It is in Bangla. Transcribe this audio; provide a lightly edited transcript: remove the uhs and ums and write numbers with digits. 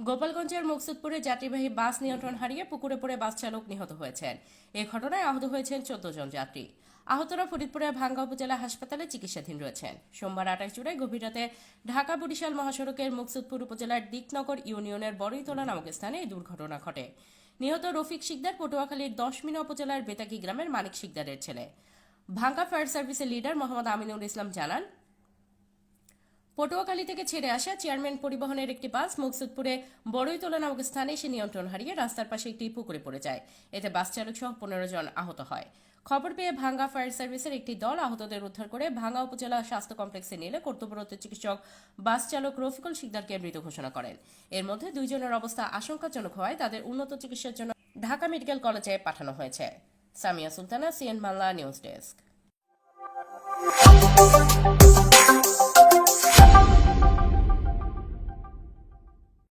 গোপালগঞ্জের মুকসুদপুরে যাত্রীবাহী বাস নিয়ন্ত্রণ হারিয়ে পুকুরে পড়ে বাস চালক নিহত হয়েছেন। এ ঘটনায় আহত হয়েছেন 14 জন যাত্রী। আহতরা ফরিদপুরের ভাঙ্গা উপজেলা হাসপাতালে চিকিৎসাধীন রয়েছেন। সোমবার 28 জুলাই গভীর রাতে ঢাকা বরিশাল মহাসড়কের মুকসুদপুর উপজেলার দিকনগর ইউনিয়নের বড়ইতলা নামক স্থানে এই দুর্ঘটনা ঘটে। নিহত রফিক শিকদার পটুয়াখালীর 10 মিনা উপজেলার বেতাকি গ্রামের মানিক শিকদারের ছেলে। ভাঙ্গা ফায়ার সার্ভিসের লিডার মোহাম্মদ আমিনুল ইসলাম জানান, পটুয়াখালী থেকে ছেড়ে আসা চেয়ারম্যান পরিবহনের একটি বাস মুকসুদপুরে বড়ইতলা নামক স্থানে এসে নিয়ন্ত্রণ হারিয়ে রাস্তার পাশে একটি পুকুরে পড়ে যায়। এতে বাস চালক সহ 15 জন আহত হয়। খবর পেয়ে ভাঙ্গা ফায়ার সার্ভিসের একটি দল আহতদের উদ্ধার করে ভাঙ্গা উপজেলা স্বাস্থ্য কমপ্লেক্সে নিলে কর্তব্যরত চিকিৎসক বাস চালক রফিকুল শিকদারকে মৃত ঘোষণা করেন। এর মধ্যে 2 জনের অবস্থা আশঙ্কাজনক হওয়ায় তাদের উন্নত চিকিৎসার জন্য ঢাকা মেডিকেল কলেজে পাঠানো হয়েছে। Samia Sultana, CN Bangla news desk.